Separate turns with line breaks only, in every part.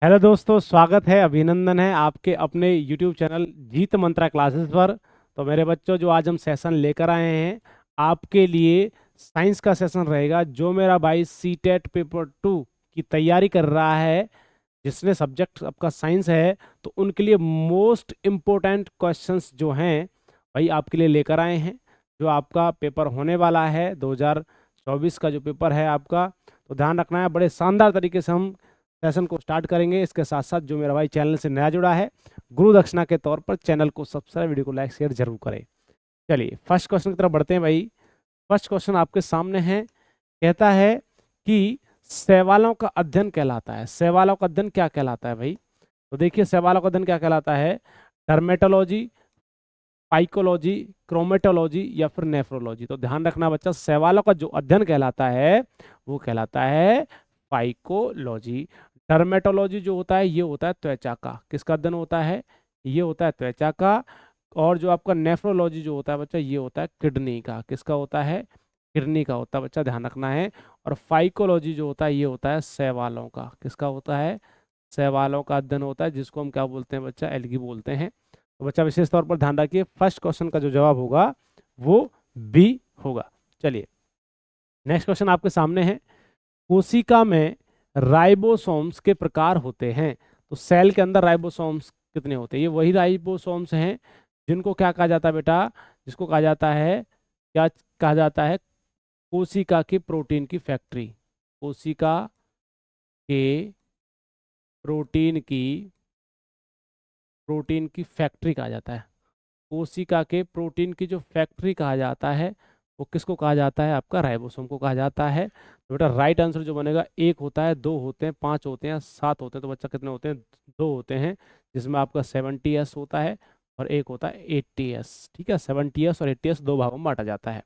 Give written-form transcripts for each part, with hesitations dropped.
Hello दोस्तों, स्वागत है, अभिनंदन है आपके अपने YouTube चैनल जीत मंत्रा क्लासेस पर। तो मेरे बच्चों, जो आज हम सेशन लेकर आए हैं आपके लिए साइंस का सेशन रहेगा। जो मेरा भाई सीटेट पेपर 2 की तैयारी कर रहा है, जिसने सब्जेक्ट आपका साइंस है, तो उनके लिए मोस्ट इम्पोर्टेंट क्वेश्चंस जो हैं भाई आपके लिए लेकर आए हैं। जो आपका पेपर होने वाला है 2024 का जो पेपर है आपका, तो ध्यान रखना है। बड़े शानदार तरीके से हम सेशन को स्टार्ट करेंगे। इसके साथ साथ जो मेरा भाई चैनल से नया जुड़ा है, गुरु दक्षिणा के तौर पर चैनल को सब्सक्राइब, वीडियो को लाइक शेयर जरूर करें। चलिए फर्स्ट क्वेश्चन की तरफ बढ़ते हैं भाई। फर्स्ट क्वेश्चन आपके सामने है, कहता है कि शैवालों का अध्ययन कहलाता है। शैवालों का अध्ययन क्या कहलाता है भाई? तो देखिए, शैवालों का अध्ययन क्या कहलाता है? डर्मेटोलॉजी, पाइकोलॉजी, क्रोमेटोलॉजी या फिर नेफ्रोलॉजी। तो ध्यान रखना बच्चा, शैवालों का जो अध्ययन कहलाता है वो कहलाता है पाइकोलॉजी। डर्मेटोलॉजी जो होता है, ये होता है त्वचा का। किसका अध्ययन होता है? ये होता है त्वचा का। और जो आपका नेफ्रोलॉजी जो होता है बच्चा, ये होता है किडनी का। किसका होता है? किडनी का होता है बच्चा, ध्यान रखना है। और फाइकोलॉजी जो होता है, ये होता है शैवालों का। किसका होता है? शैवालों का अध्ययन होता है, जिसको हम क्या बोलते हैं बच्चा? एल्गी बोलते हैं। तो बच्चा विशेष तौर पर ध्यान रखिए, फर्स्ट क्वेश्चन का जो जवाब होगा वो बी होगा। चलिए नेक्स्ट क्वेश्चन आपके सामने है। कोशिका में राइबोसोम्स के प्रकार होते हैं। तो सेल के अंदर राइबोसोम्स कितने होते हैं? ये वही राइबोसोम्स हैं जिनको क्या कहा जाता है बेटा? जिसको कहा जाता है, क्या कहा जाता है? कोशिका की प्रोटीन की फैक्ट्री। कोशिका के प्रोटीन की फैक्ट्री कहा जाता है। कोशिका के प्रोटीन की जो फैक्ट्री कहा जाता है, वो किसको कहा जाता है? आपका राइबोसोम को कहा जाता है। तो बेटा राइट आंसर जो बनेगा, एक होता है, दो होते हैं, पांच होते हैं, सात होते हैं। तो बच्चा कितने होते हैं? दो होते हैं, जिसमें आपका 70s होता है और एक होता है 80s। ठीक है, 70s और 80s दो भागों में बांटा जाता है।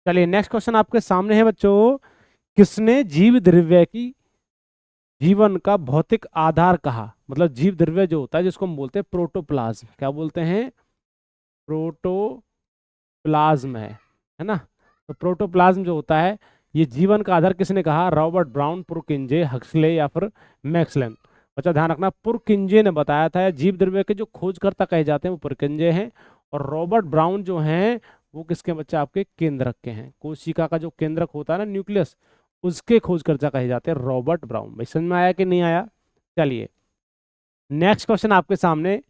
चलिए नेक्स्ट क्वेश्चन आपके सामने है बच्चों। किसने जीव द्रव्य की जीवन का भौतिक आधार कहा? मतलब जीव द्रव्य जो होता है, जिसको हम बोलते हैं प्रोटोप्लाज्म। क्या बोलते हैं? प्रोटोप्लाज्म है ना? तो प्रोटोप्लाज्म जो होता है, ये जीवन का आधार किसने कहा? रॉबर्ट ब्राउन, पुरकिंजे, हक्सले या फिर मैक्सवेल। बच्चा ध्यान रखना, पुरकिंजे ने बताया था। जीव द्रव्य के जो खोजकर्ता कहे जाते हैं वो पुरकिंजे हैं। और रॉबर्ट ब्राउन जो हैं, वो किसके बच्चा? आपके केंद्रक के हैं। कोशिका का जो केंद्रक होता है ना, न्यूक्लियस, उसके खोजकर्ता कहे जाते हैं रॉबर्ट ब्राउन। भाई समझ में आया कि नहीं आया? चलिए नेक्स्ट क्वेश्चन आपके सामने,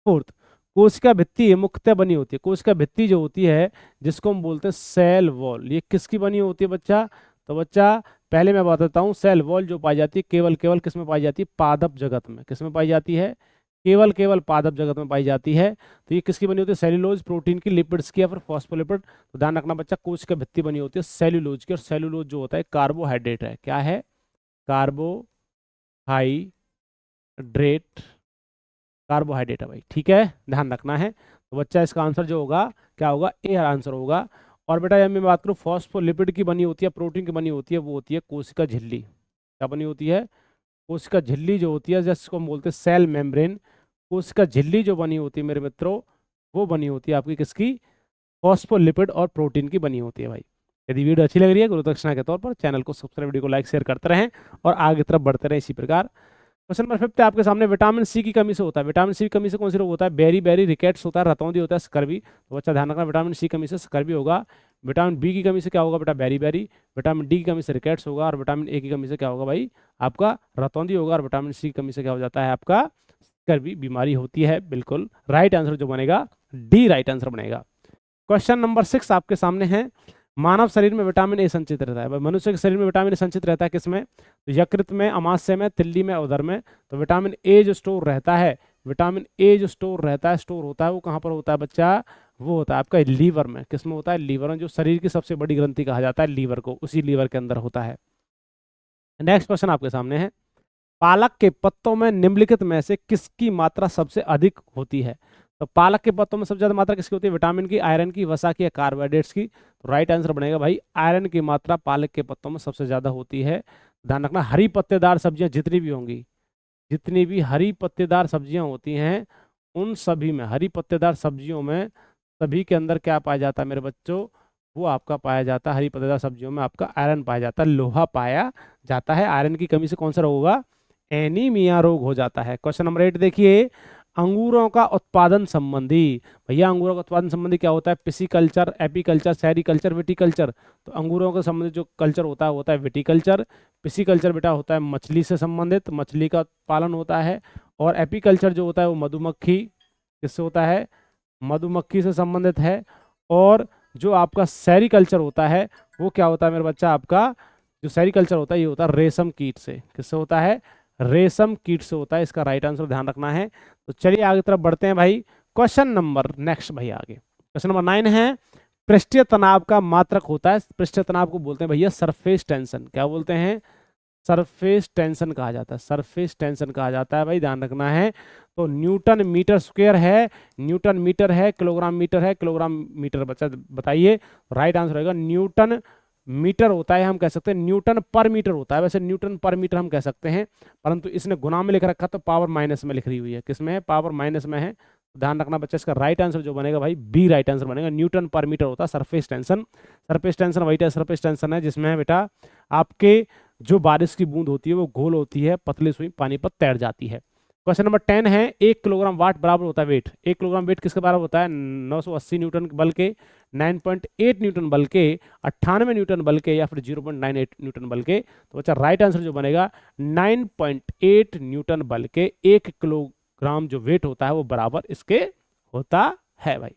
फोर्थ। कोशिका भित्ति मुख्यतः बनी होती है। कोशिका भित्ति जो होती है, जिसको हम बोलते हैं सेल वॉल, ये किसकी बनी होती है बच्चा? तो बच्चा पहले मैं बताता हूँ, सेल वॉल जो पाई जाती है केवल केवल किस में पाई जाती है? पादप जगत में। किस में पाई जाती है? केवल केवल पादप जगत में पाई जाती है। तो ये किसकी बनी होती है? सेल्यूलोज, प्रोटीन की, लिपिड्स की या फिर फॉस्फोलिपिड। तो ध्यान रखना बच्चा, कोशिका भित्ति बनी होती है सेल्यूलोज की। और सेल्यूलोज जो होता है कार्बोहाइड्रेट है। क्या है? कार्बोहाइड्रेट। कार्बोहाइड्रेट है भाई, ठीक है, ध्यान रखना है। तो बच्चा इसका आंसर जो होगा, क्या होगा? ए आंसर होगा। और बेटा जब मैं बात करूँ फॉस्फोलिपिड की बनी होती है, प्रोटीन की बनी होती है, वो होती है कोशिका झिल्ली। क्या बनी होती है? कोशिका झिल्ली जो होती है, जिसको हम बोलते हैं सेल मेम्ब्रेन। कोशिका झिल्ली जो बनी होती है मेरे मित्रों, वो बनी होती है आपकी किसकी? फॉस्फोलिपिड और प्रोटीन की बनी होती है भाई। यदि वीडियो अच्छी लग रही है गुरु दक्षिणा के तौर पर, चैनल को सब्सक्राइब, वीडियो को लाइक शेयर करते रहें और आगे की तरफ बढ़ते रहें इसी प्रकार। क्वेश्चन नंबर 5 आपके सामने, विटामिन सी की कमी से होता है। विटामिन सी की कमी से कौन सी रोग होता है? बेरी बेरी, रिकेट्स होता है, रतौंधी होता है, स्कर्वी। तो बच्चा ध्यान रखना, विटामिन सी की कमी से स्कर्वी होगा। विटामिन बी की कमी से क्या होगा बेटा? Berry berry. विटामिन डी की कमी से रिकेट्स होगा। और विटामिन ए की कमी से क्या होगा भाई? आपका रतौंधी होगा। और विटामिन सी की कमी से क्या हो जाता है? आपका स्कर्वी बीमारी होती है। बिल्कुल राइट आंसर जो बनेगा, डी राइट आंसर बनेगा। क्वेश्चन नंबर 6 आपके सामने है। मानव शरीर में विटामिन ए संचित रहता है। मनुष्य के शरीर में विटामिन ए संचित रहता है किसमें? तो यकृत में, अमाशय में, तिल्ली में, उदर में। तो विटामिन ए जो स्टोर रहता है, विटामिन ए जो स्टोर रहता है, स्टोर होता है, वो कहाँ पर होता है बच्चा? वो होता है आपका लीवर में। किस में होता है? लीवर में, जो शरीर की सबसे बड़ी ग्रंथि कहा जाता है लीवर को, उसी लीवर के अंदर होता है। नेक्स्ट क्वेश्चन आपके सामने है। पालक के पत्तों में निम्नलिखित में से किसकी मात्रा सबसे अधिक होती है? तो पालक के पत्तों में सबसे ज्यादा मात्रा किसकी होती है? विटामिन की, आयरन की, वसा की या कार्बोहाइड्रेट्स की? तो राइट आंसर बनेगा भाई, आयरन की मात्रा पालक के पत्तों में सबसे ज्यादा होती है। ध्यान रखना, हरी पत्तेदार सब्जियां जितनी भी होंगी, जितनी भी हरी पत्तेदार सब्जियां होती हैं, उन सभी में, हरी पत्तेदार सब्जियों में सभी के अंदर क्या पाया जाता है मेरे बच्चों? वो आपका पाया जाता है, हरी पत्तेदार सब्जियों में आपका आयरन पाया जाता है, लोहा पाया जाता है। आयरन की कमी से कौन सा रोग होगा? एनीमिया रोग हो जाता है। क्वेश्चन नंबर 8 देखिए, अंगूरों का उत्पादन संबंधी। भैया अंगूरों का उत्पादन संबंधी क्या होता है? Pisciculture, apiculture, sericulture, viticulture. तो अंगूरों के संबंधित जो कल्चर होता है वो होता है विटिकल्चर। पिसिकल्चर बेटा होता है मछली से संबंधित, मछली का पालन होता है। और एपीकल्चर जो होता है वो मधुमक्खी, किससे होता है? मधुमक्खी से संबंधित है। और जो आपका सेरिकल्चर होता है वो क्या होता है मेरे बच्चा? आपका जो सेरिकल्चर होता है ये होता है रेशम कीट से। किससे होता है? रेशम कीट से होता है। इसका राइट आंसर ध्यान रखना है। तो चलिए आगे तरफ बढ़ते हैं भाई। क्वेश्चन नंबर नेक्स्ट भाई आगे क्वेश्चन नंबर 9 है, पृष्ठीय तनाव का मात्रक होता है। पृष्ठीय तनाव को बोलते हैं भैया सरफेस टेंशन। क्या बोलते हैं? सरफेस टेंशन कहा जाता है। सरफेस टेंशन कहा जाता है भाई, ध्यान रखना है। तो न्यूटन मीटर स्क्वायर है, न्यूटन मीटर है, किलोग्राम मीटर है, किलोग्राम मीटर बच्चा बताइए। राइट आंसर होगा न्यूटन मीटर होता है। हम कह सकते हैं न्यूटन पर मीटर होता है। वैसे न्यूटन पर मीटर हम कह सकते हैं, परंतु इसने गुना में लिख रखा तो पावर माइनस में लिख रही हुई है। किसमें है? पावर माइनस में है। ध्यान रखना बच्चा, इसका राइट आंसर जो बनेगा भाई बी राइट आंसर बनेगा। न्यूटन पर मीटर होता है सरफेस टेंशन। सरफेस टेंशन वही सरफेस टेंशन है जिसमें बेटा आपके जो बारिश की बूंद होती है वो गोल होती है, पतली सुई पानी पर तैर जाती है। क्वेश्चन नंबर 10 है, 1 किलोग्राम वाट बराबर होता है वेट। 1 किलोग्राम वेट किसके बराबर होता है? 980 न्यूटन बल के, 9.8 न्यूटन बल के, 98 न्यूटन बल के, या फिर 0.98 न्यूटन बल के। तो बच्चा राइट आंसर जो बनेगा 9.8 न्यूटन बल के 1 किलोग्राम जो वेट होता है वो बराबर इसके होता है भाई।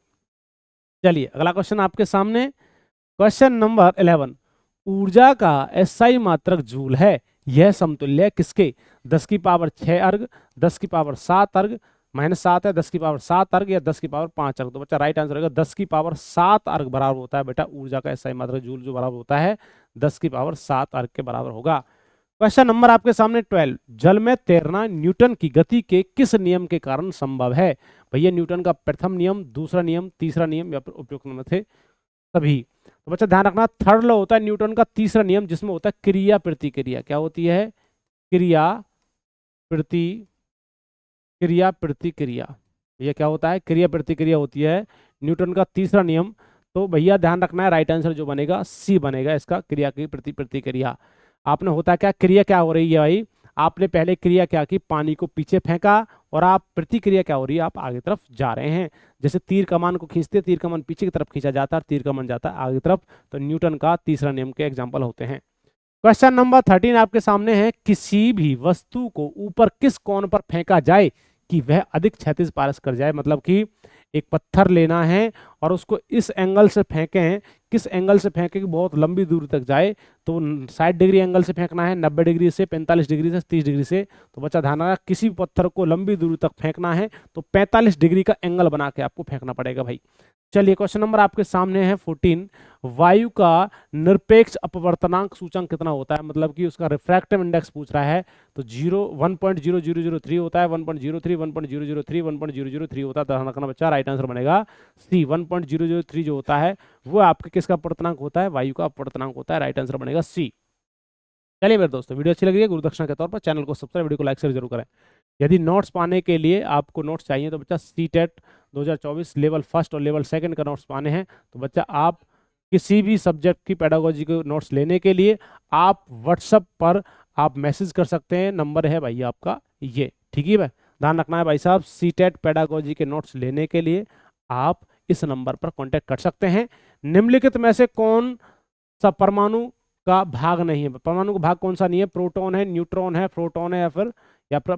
चलिए अगला क्वेश्चन आपके सामने, क्वेश्चन नंबर 11, ऊर्जा का एसआई मात्रक जूल है। यह समतुल्य है किसके? 10 की पावर 6 अर्ग, 10 की पावर 7 अर्ग, -7 है, 10 की पावर 7 अर्ग, या 10 की पावर 5 अर्ग। तो बच्चा राइट आंसर होगा 10 की पावर 7 अर्ग बराबर होता है बेटा ऊर्जा का एसआई मात्रक जूल, जो बराबर होता है 10 की पावर 7 अर्ग के बराबर होगा। क्वेश्चन नंबर आपके सामने 12, जल में तैरना न्यूटन की गति के किस नियम के कारण संभव है? भैया न्यूटन का प्रथम नियम, दूसरा नियम, तीसरा नियम, या फिर उपयुक्त नियम थे सभी। तो बच्चा ध्यान रखना, थर्ड लॉ होता है न्यूटन का तीसरा नियम, जिसमें होता है क्रिया प्रतिक्रिया। क्या होती है? क्रिया प्रति क्रिया प्रतिक्रिया। भैया क्या होता है? क्रिया प्रतिक्रिया होती है न्यूटन का तीसरा नियम। तो भैया ध्यान रखना है, राइट आंसर जो बनेगा सी बनेगा इसका, क्रिया की प्रतिक्रिया। आपने होता क्या, क्रिया क्या हो रही है भाई? आपने पहले क्रिया क्या की? पानी को पीछे फेंका, और आप प्रतिक्रिया क्या हो रही है? आप आगे तरफ जा रहे हैं। जैसे तीर कमान को खींचते, तीर कमान पीछे की तरफ खींचा जाता है, तीर कमान जाता है आगे तरफ। तो न्यूटन का तीसरा नियम के एग्जाम्पल होते हैं। क्वेश्चन नंबर 13 आपके सामने है, किसी भी वस्तु को ऊपर किस कोण पर फेंका जाए कि वह अधिक क्षैतिज पारस कर जाए? मतलब कि एक पत्थर लेना है और उसको इस एंगल से फेंकें, किस एंगल से फेंके कि बहुत लंबी दूरी तक जाए? तो 60 डिग्री एंगल से फेंकना है, 90 डिग्री से, 45 डिग्री से, 30 डिग्री से। तो बच्चा ध्यान रखना, किसी भी पत्थर को लंबी दूरी तक फेंकना है तो 45 डिग्री का एंगल बना के आपको फेंकना पड़ेगा भाई। चलिए क्वेश्चन नंबर आपके सामने है 14, वायु का निरपेक्ष अपवर्तनांक सूचकांक कितना होता है? मतलब कि उसका रिफ्रैक्टिव इंडेक्स पूछ रहा है। तो 1.0003 होता है, 1.03, 1.003, 1.003 होता है। ध्यान रखना बच्चा, राइट आंसर बनेगा सी। 1.003 जो होता है वो आपके किसका अपवर्तनांक होता है? वायु का अपवर्तनांक होता है। राइट आंसर बनेगा सी। चलिए मेरे दोस्तों, वीडियो अच्छी लगी है गुरुदक्षिणा के तौर पर चैनल को सब्सक्राइब, वीडियो को लाइक शेयर जरूर करें। यदि नोट्स पाने के लिए आपको नोट्स चाहिए तो बच्चा सीटेट 2024 लेवल फर्स्ट और लेवल सेकंड का नोट्स पाने हैं तो बच्चा आप किसी भी सब्जेक्ट की पेडागोजी के नोट्स लेने के लिए आप व्हाट्सएप पर आप मैसेज कर सकते हैं। नंबर है भाई आपका ये, ठीक है भाई, ध्यान रखना है भाई साहब। सीटेट पेडागोजी के नोट्स लेने के लिए आप इस नंबर पर कॉन्टेक्ट कर सकते हैं। निम्नलिखित में से कौन सा परमाणु का भाग नहीं है? परमाणु का भाग कौन सा नहीं है? प्रोटॉन है, न्यूट्रॉन है, प्रोटॉन है, या फिर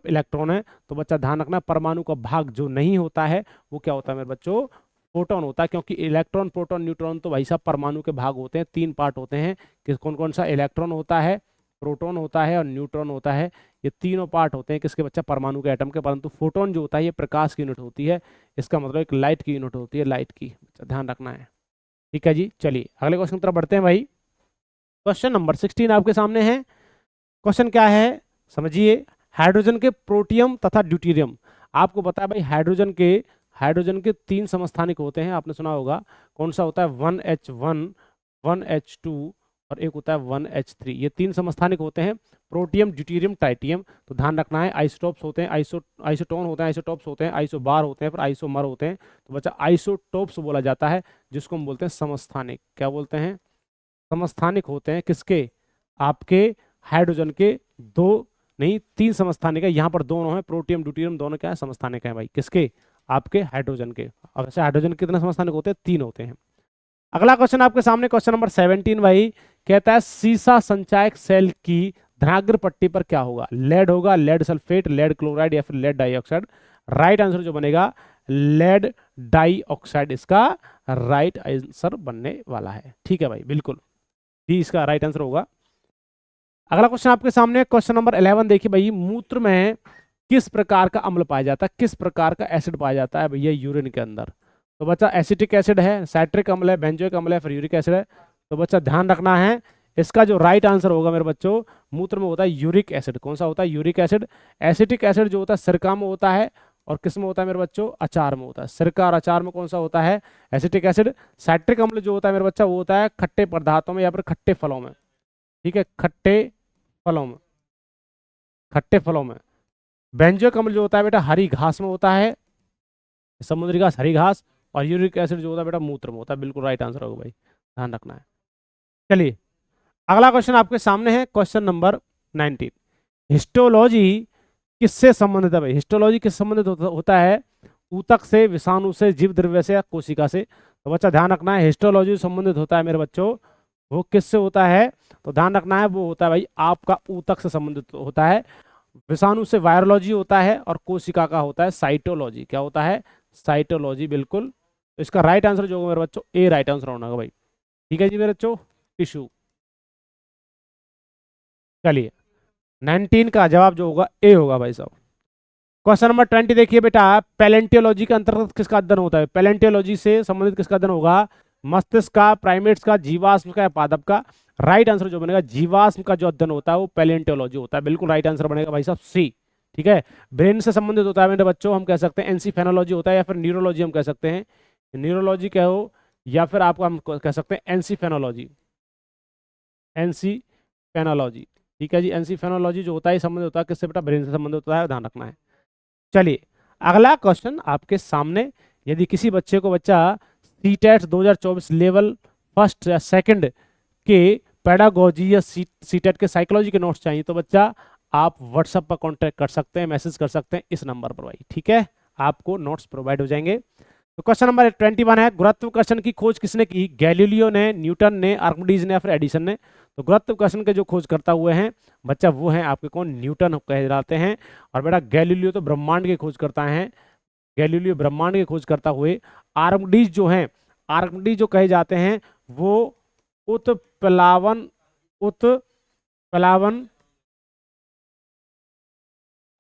इलेक्ट्रॉन है। तो बच्चा ध्यान रखना, परमाणु का भाग जो नहीं होता है वो क्या होता है मेरे बच्चों? फोटोन होता है। क्योंकि इलेक्ट्रॉन, प्रोटॉन, न्यूट्रॉन तो भाई साहब परमाणु के भाग होते हैं, 3 पार्ट होते हैं। किस कौन कौन सा? इलेक्ट्रॉन होता है, प्रोटॉन होता है और न्यूट्रॉन होता है। ये तीनों पार्ट होते हैं किसके बच्चा? परमाणु के एटम के। परंतु फोटोन जो होता है ये प्रकाश की यूनिट होती है। इसका मतलब एक लाइट की यूनिट होती है, लाइट की। ध्यान रखना है, ठीक है जी। चलिए अगले क्वेश्चन की तरफ बढ़ते हैं भाई। क्वेश्चन नंबर 16 आपके सामने है। क्वेश्चन क्या है समझिए, हाइड्रोजन के प्रोटियम तथा ड्यूटेरियम। आपको पता है भाई हाइड्रोजन के 3 समस्थानिक होते हैं, आपने सुना होगा। कौन सा होता है? 1H1, 1H2 और एक होता है 1H3। ये 3 समस्थानिक होते हैं, प्रोटियम, ड्यूटेरियम, ट्राइटियम। तो ध्यान रखना है, आइसोटोप्स होते हैं, आइसोटोन होते हैं, आइसोटोप्स होते हैं, आइसोबार होते हैं, फिर आइसोमर होते हैं। तो बच्चा आइसोटोप्स बोला जाता है, जिसको हम बोलते हैं समस्थानिक। क्या बोलते हैं? समस्थानिक होते हैं किसके? आपके हाइड्रोजन के 2 नहीं, 3 समस्थानिक है, यहाँ पर दोनों है, प्रोटियम ड्यूटेरियम दोनों क्या है, समस्थानिक है भाई, किसके, आपके हाइड्रोजन के। अब वैसे हाइड्रोजन के कितने समस्थानिक होते हैं, 3 होते हैं। अगला क्वेश्चन आपके सामने, क्वेश्चन नंबर 17 भाई, कहता है सीसा संचायक सेल की धनाग्र पट्टी पर क्या होगा, लेड होगा, लेड सल्फेट, लेड क्लोराइड या फिर लेड डाइऑक्साइड। राइट आंसर जो बनेगा लेड डाइऑक्साइड, इसका राइट आंसर बनने वाला है। ठीक है भाई, बिल्कुल भी इसका राइट आंसर होगा। अगला क्वेश्चन आपके सामने, क्वेश्चन नंबर 11 देखिए भाई, मूत्र में किस प्रकार का अम्ल पाया जाता है, किस प्रकार का एसिड पाया जाता है भैया यूरिन के अंदर। तो बच्चा एसिटिक एसिड है, साइट्रिक अम्ल है, बेंजोइक अम्ल है, फिर यूरिक एसिड है। तो बच्चा ध्यान रखना है, इसका जो राइट आंसर होगा मेरे बच्चों, मूत्र में होता है यूरिक एसिड। कौन सा होता है, यूरिक एसिड। एसिटिक एसिड जो होता है सिरका में होता है, और किस में होता है मेरे बच्चों, अचार में होता है। सिरका और अचार में कौन सा होता है, एसिटिक एसिड। साइट्रिक अम्ल जो होता है मेरे बच्चा, वो होता है खट्टे पदार्थों में या फिर खट्टे फलों में। ठीक है, खट्टे फलों में, खट्टे फलों में। बेंजोइक अम्ल जो होता है बेटा हरी घास में होता है, समुद्री घास, हरी घास। और यूरिक एसिड जो होता है बेटा मूत्र में होता है। बिल्कुल राइट आंसर होगा भाई, ध्यान रखना है। चलिए अगला क्वेश्चन आपके सामने है, क्वेश्चन नंबर 19। हिस्टोलॉजी किससे संबंधित है भाई, हिस्टोलॉजी किससे संबंधित होता है, ऊतक से, विषाणु से, जीव द्रव्य से या कोशिका से। तो बच्चा ध्यान रखना है, हिस्टोलॉजी संबंधित होता है मेरे बच्चों, वो किससे होता है, तो ध्यान रखना है, वो होता है भाई आपका ऊतक से संबंधित होता है। विषाणु से वायरोलॉजी होता है, और कोशिका का होता है साइटोलॉजी। क्या होता है, साइटोलॉजी, बिल्कुल। तो इसका राइट आंसर जो होगा मेरे बच्चों, ए राइट आंसर होना भाई। ठीक है जी मेरे बच्चों, टिश्यू। चलिए 19 का जवाब जो होगा ए होगा भाई साहब। क्वेश्चन नंबर 20 देखिए बेटा, पैलेंटियोलॉजी के अंतर्गत किसका अध्ययन होता है, पैलेंटियोलॉजी से संबंधित किसका अध्ययन होगा, मस्तिष्क का, प्राइमेट्स का, जीवाश्म का या पादप का। राइट आंसर जो बनेगा, जीवाश्म का जो अध्ययन होता है वो पैलेंटियोलॉजी होता है। बिल्कुल राइट आंसर बनेगा भाई साहब, सी। ठीक है, ब्रेन से संबंधित होता है मेरे बच्चों, हम कह सकते हैं एंसीफेनोलॉजी होता है, या फिर न्यूरोलॉजी हम कह सकते हैं, न्यूरोलॉजी कहो, या फिर आपको हम कह सकते हैं एंसीफेनोलॉजी, एंसीफेनोलॉजी। ठीक है जी, एंसीफेनोलॉजी जो होता है संबंधित होता है किससे बेटा, ब्रेन से संबंधित होता है, ध्यान रखना है। चलिए अगला क्वेश्चन आपके सामने, यदि किसी बच्चे को बच्चा सीटेट 2024 लेवल फर्स्ट या सेकंड के पेडागोजी या सीटेट के साइकोलॉजी के नोट्स चाहिए, तो बच्चा आप व्हाट्सएप पर कांटेक्ट कर सकते हैं, मैसेज कर सकते हैं इस नंबर पर भाई। ठीक है, आपको नोट्स प्रोवाइड हो जाएंगे। तो क्वेश्चन नंबर 21 है, गुरुत्वाकर्षण की खोज किसने की, गैलीलियो ने, न्यूटन ने, आर्किमिडीज ने या फिर एडिसन ने। तो गुरुत्वाकर्षण के जो खोज करता हुए हैं बच्चा, वो हैं आपके कौन, न्यूटन कहे जाते हैं। और बेटा गैलीलियो तो ब्रह्मांड के खोज करता है, गैलीलियो ब्रह्मांड के खोज करता हुए। आर्किमिडीज जो हैं, आर्किमिडीज जो कहे जाते हैं वो उत्प्लावन, उत्प्लावन,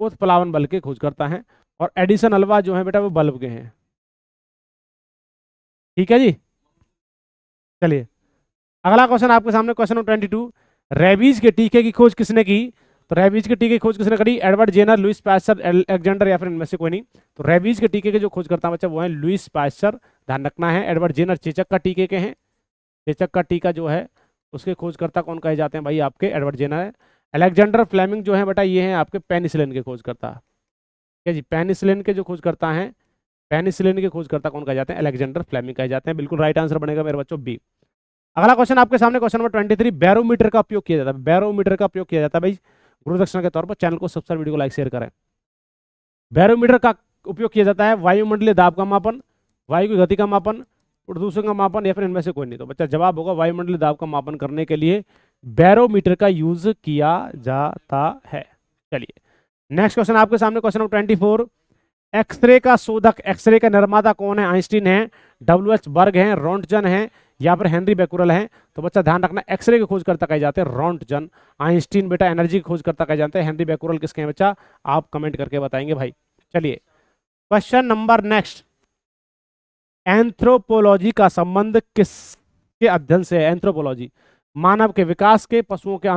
उत्प्लावन बल के खोज करता है। और एडिसन अल्वा जो है बेटा वो बल्ब के हैं। ठीक है जी, चलिए अगला क्वेश्चन आपके सामने, क्वेश्चन नंबर 22। रेबीज के टीके की खोज किसने की, तो रेबीज के टीके की खोज किसने करी, Edward Jenner, Louis Pasteur, Alexander या फिर इनमें से कोई नहीं। तो रेबीज के टीके के जो खोज करता है बच्चा वो है लुइस पास्चर, ध्यान रखना है। एडवर्ड जेनर चेचक का टीके के हैं, चेचक का टीका जो है उसके खोजकर्ता कौन कहे जाते हैं भाई, आपके एडवर्ड जेनर है। अलेक्जेंडर फ्लेमिंग जो है बेटा, ये हैं आपके पेनिसिलिन के खोजकर्ता। क्या जी, पेनिसिलिन के जो खोजकर्ता हैं, पेनिसिलिन के खोजकर्ता कौन कहे जाते हैं, अलेक्जेंडर फ्लेमिंग कहे जाते हैं। बिल्कुल राइट आंसर बनेगा मेरे बच्चों, बी। अगला क्वेश्चन आपके सामने, क्वेश्चन नंबर 23। बैरोमीटर का उपयोग किया जाता है, बैरोमीटर का उपयोग किया जाता है भाई गुरुदक्षिणा के तौर पर। चैनल को सब्सक्राइब, वीडियो को लाइक शेयर करें। बैरोमीटर का उपयोग किया जाता है वायुमंडलीय दाब का मापन, वायु की गति का मापन, प्रदूषण का मापन या फिर इनमें से कोई नहीं। तो बच्चा जवाब होगा वायुमंडलीय दाब का मापन करने के लिए बैरोमीटर का यूज किया जाता है। चलिए नेक्स्ट क्वेश्चन आपके सामने, क्वेश्चन नंबर 24। एक्सरे का शोधक, एक्सरे का निर्माता कौन है, आइंस्टीन है, डब्ल्यू.एच. बर्ग है, रोंटजन है या फिर हेनरी बेकुरल है। तो बच्चा ध्यान रखना, एक्सरे के खोजकर्ता कहे जाते हैं रोंटजन, आइंस्टीन बेटा एनर्जी के खोजकर्ता कहे जाते हैं, हेनरी बेकुरल किसके हैं बच्चा, आप कमेंट करके बताएंगे भाई। चलिए क्वेश्चन नंबर नेक्स्ट, एंथ्रोपोलॉजी का संबंध किसके अध्ययन से है, एंथ्रोपोलॉजी मानव के विकास के, पशुओं के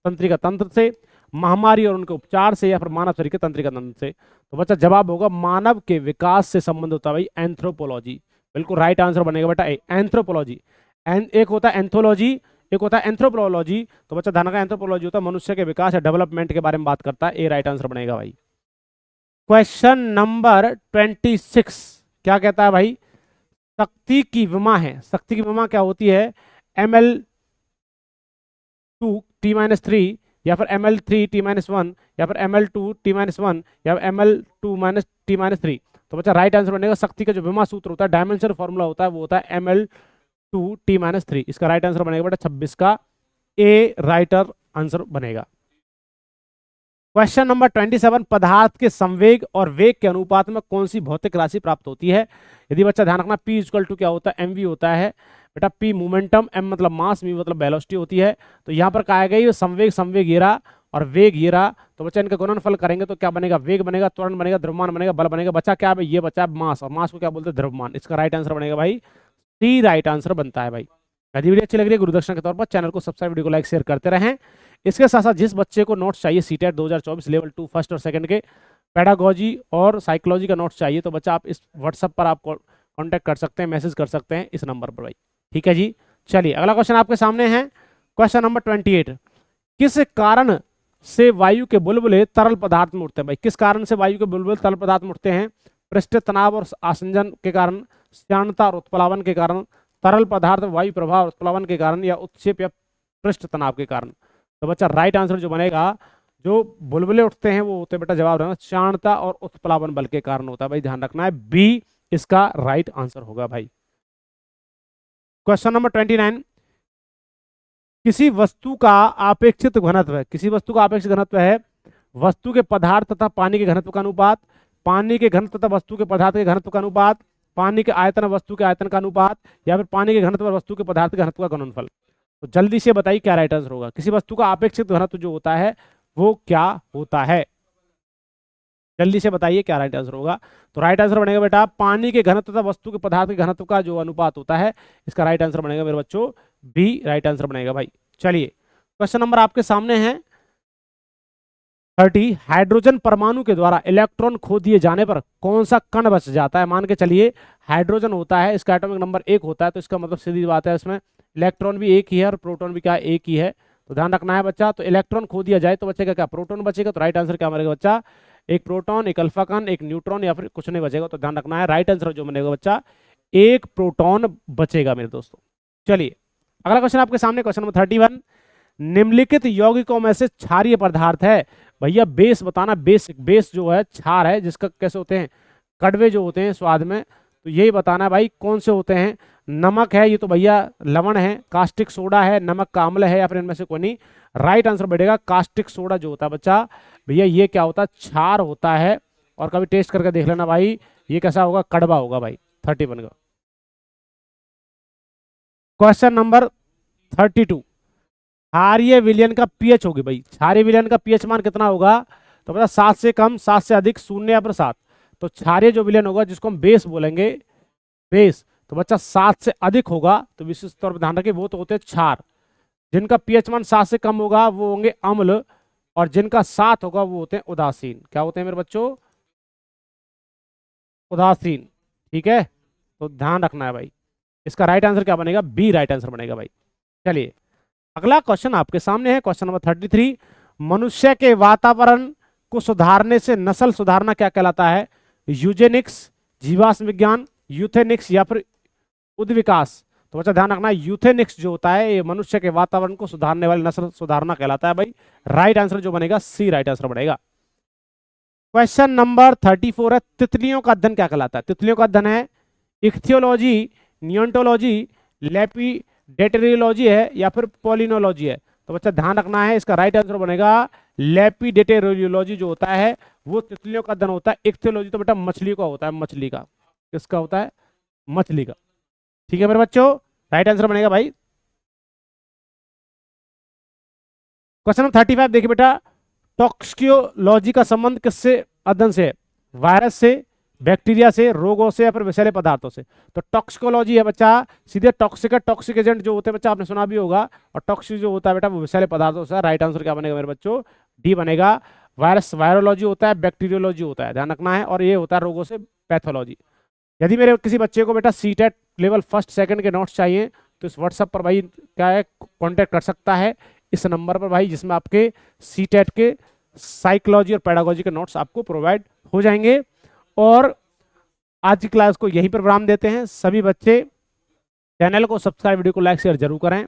तंत्रिका तंत्र से, महामारी और उनके उपचार से या फिर मानव शरीर के तंत्रिका तंत्र से। तो बच्चा जवाब होगा मानव के विकास से संबंध होता है भाई एंथ्रोपोलॉजी। बिल्कुल राइट आंसर बनेगा बेटा ए, एंथ्रोपोलॉजी। एक होता है एंथोलॉजी, एक होता है एंथ्रोपोलॉजी। तो बच्चा ध्यान रखना, एंथ्रोपोलॉजी होता है मनुष्य के विकास या डेवलपमेंट के बारे में बात करता है, ए राइट आंसर बनेगा भाई। क्वेश्चन नंबर 26 क्या कहता है भाई, शक्ति की विमा है, शक्ति की विमा क्या होती है, ML2T-3 या फिर ml3t-1 या फिर ml2t-1 या फिर ml2-t-3। तो बच्चा राइट आंसर बनेगा शक्ति का जो विमा सूत्र होता है, डायमेंशन फॉर्मूला होता है, वो होता है ml2t-3। इसका राइट आंसर बनेगा बेटा 26 का ए राइटर आंसर बनेगा। क्वेश्चन नंबर 27, पदार्थ के संवेग और वेग के अनुपात में कौन सी भौतिक राशि प्राप्त होती है? यदि बच्चा ध्यान रखना, P इक्वल टू क्या होता है, mv होता है बेटा। P मोमेंटम, m मतलब मास, v मतलब वेलोसिटी होती है। तो यहाँ पर कहा गया संवेग, संवेग ये रहा और वेग ये रहा। तो बच्चा इनका गुणनफल करेंगे तो क्या बनेगा, वेग बनेगा, त्वरण बनेगा, द्रव्यमान बनेगा, बल बनेगा। बच्चा क्या है, ये बच्चा मास, और मास को क्या बोलते हैं, द्रव्यमान। इसका राइट आंसर बनेगा भाई सी, राइट आंसर बनता है भाई। यदि वीडियो अच्छी लग रही है गुरुदक्षिणा के तौर पर चैनल को सब्सक्राइब, वीडियो को लाइक शेयर करते रहें। इसके साथ साथ जिस बच्चे को नोट्स चाहिए सीटेट 2024 लेवल 2 फर्स्ट और सेकंड के पेडागोजी और साइकोलॉजी का नोट्स चाहिए, तो बच्चा आप इस व्हाट्सएप पर आप कांटेक्ट कर सकते हैं, मैसेज कर सकते हैं इस नंबर पर भाई। ठीक है जी, चलिए अगला क्वेश्चन आपके सामने है। क्वेश्चन नंबर 28, किस कारण से वायु के बुलबुले तरल पदार्थ में उठते हैं? भाई किस कारण से वायु के बुलबुले तरल पदार्थ में उठते हैं? पृष्ठ तनाव और आसंजन के कारण, श्यानता और उत्प्लावन के कारण, तरल पदार्थ वायु प्रभाव और उत्प्लावन के कारण, या उत्क्षेप या पृष्ठ तनाव के कारण। तो बच्चा राइट आंसर जो बनेगा, जो बुलबुले उठते हैं वो होते हैं बेटा, जवाब रहना श्यानता और उत्प्लावन बल के कारण होता है भाई। ध्यान रखना है, बी इसका राइट आंसर होगा भाई। क्वेश्चन नंबर 29, किसी वस्तु का आपेक्षित घनत्व है, किसी वस्तु का आपेक्षित घनत्व है वस्तु के पदार्थ तथा पानी के घनत्व का अनुपात, पानी के घनत्व तथा वस्तु के पदार्थ के घनत्व का अनुपात, पानी के आयतन वस्तु के आयतन का अनुपात, या फिर पानी के घनत्व और वस्तु के पदार्थ के घनत्व का गुणनफल। तो जल्दी से बताइए क्या राइट आंसर होगा। किसी वस्तु का अपेक्षित घनत्व जो होता है वो क्या होता है, जल्दी से बताइए क्या राइट आंसर होगा। तो राइट आंसर बनेगा बेटा पानी के घनत्व तथा वस्तु के पदार्थ के घनत्व का जो अनुपात होता है, इसका राइट आंसर बनेगा मेरे बच्चों बी, राइट आंसर बनेगा भाई। चलिए क्वेश्चन नंबर आपके सामने है 30, हाइड्रोजन परमाणु के द्वारा इलेक्ट्रॉन खो दिए जाने पर कौन सा कण बच जाता है? मान के चलिए हाइड्रोजन होता है, इसका एटॉमिक नंबर 1 होता है, तो इसका मतलब सीधी बात है इसमें इलेक्ट्रॉन भी एक ही है और प्रोटॉन भी क्या एक ही है। तो ध्यान रखना है बच्चा, तो इलेक्ट्रॉन खो दिया जाए तो बचेगा क्या, प्रोटॉन बचेगा। तो राइट आंसर क्या बनेगा बच्चा, एक प्रोटॉन, एक अल्फा कण, एक न्यूट्रॉन, या फिर कुछ नहीं बचेगा। तो ध्यान रखना है राइट आंसर जो बनेगा बच्चा एक प्रोटॉन बचेगा मेरे दोस्तों। चलिए अगला क्वेश्चन आपके सामने, क्वेश्चन नंबर 31, निम्नलिखित यौगिकों में से क्षारीय पदार्थ है? भैया बेस बताना, बेस जो है क्षार है, जिसका कैसे होते हैं, कड़वे जो होते हैं स्वाद में, तो यही बताना भाई कौन से होते हैं। नमक है, ये तो भैया लवण है, कास्टिक सोडा है, नमक का अम्ल है, या फिर इनमें से कोई नहीं। राइट आंसर बढ़ेगा कास्टिक सोडा जो होता है बच्चा, भैया ये क्या होता है, क्षार होता है। और कभी टेस्ट करके देख लेना भाई, ये कैसा होगा, कड़वा होगा भाई। 31 का क्वेश्चन नंबर 32, क्षारीय विलयन का पीएच होगी भाई, क्षारीय विलयन का पीएच मान कितना होगा? तो बता 7 से कम, 7 से अधिक, 0 या फिर 7। तो क्षारीय जो विलयन होगा जिसको हम बेस बोलेंगे, बेस, तो बच्चा 7 से अधिक होगा। तो विशेष तौर पर ध्यान रखिए वो तो होते हैं क्षार। जिनका पीएच मान 7 से कम होगा वो होंगे अम्ल, और जिनका 7 होगा वो होते हैं उदासीन। क्या होते हैं मेरे बच्चों, उदासीन। ठीक है, तो ध्यान रखना है भाई। इसका राइट आंसर क्या बनेगा, बी राइट आंसर बनेगा भाई। चलिए अगला क्वेश्चन आपके सामने है, क्वेश्चन नंबर 33, मनुष्य के वातावरण को सुधारने से नस्ल सुधारना क्या कहलाता है? यूजेनिक्स, जीवाश्म विज्ञान, यूथेनिक्स, या फिर उद्विकास। तो बच्चा ध्यान रखना, यूथेनिक्स जो होता है ये मनुष्य के वातावरण को सुधारने वाली नस्ल सुधारना कहलाता है भाई। राइट आंसर जो बनेगा सी, राइट आंसर बनेगा। क्वेश्चन नंबर 34 है, तितलियों का अध्ययन क्या कहलाता है? तितलियों का अध्ययन है इक्थियोलॉजी, नियोंटोलॉजी, लेपिडेटेरियोलॉजी है, या फिर पोलिनोलॉजी है। तो बच्चा ध्यान रखना है, इसका राइट आंसर बनेगा लेपिडेटेरियोलॉजी जो होता है वो तितलियों का अध्ययन होता है। इक्थियोलॉजी तो बेटा मछली का होता है, मछली का, किसका होता है, मछली का। ठीक है मेरे बच्चों, राइट आंसर बनेगा भाई। क्वेश्चन नंबर 35 देखिए बेटा, टॉक्सिकोलॉजी का संबंध किससे अध्ययन से है? वायरस से, बैक्टीरिया से, रोगों से, या फिर विषैले पदार्थों से। तो टॉक्सिकोलॉजी है बच्चा सीधे टॉक्सिक, टॉक्सिक एजेंट जो होते हैं बच्चा आपने सुना भी होगा, और टॉक्सिक जो होता है बेटा वो विषैले पदार्थों से। राइट आंसर क्या बनेगा मेरे बच्चों, डी बनेगा। वायरस वायरोलॉजी होता है, बैक्टीरियोलॉजी होता है, ध्यान रखना है, और ये होता है रोगों से पैथोलॉजी। यदि मेरे किसी बच्चे को बेटा सीटेट लेवल फर्स्ट सेकंड के नोट्स चाहिए तो इस व्हाट्सएप पर भाई क्या है, कॉन्टेक्ट कर सकता है इस नंबर पर भाई, जिसमें आपके सीटेट के साइकोलॉजी और पेडागोजी के नोट्स आपको प्रोवाइड हो जाएंगे। और आज की क्लास को यहीं पर विराम देते हैं। सभी बच्चे चैनल को सब्सक्राइब, वीडियो को लाइक शेयर जरूर करें।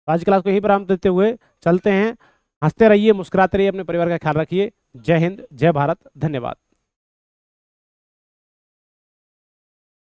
आज की क्लास को यहीं पर विराम देते हुए चलते हैं। हंसते रहिए, मुस्कुराते रहिए, अपने परिवार का ख्याल रखिए। जय हिंद, जय भारत, धन्यवाद।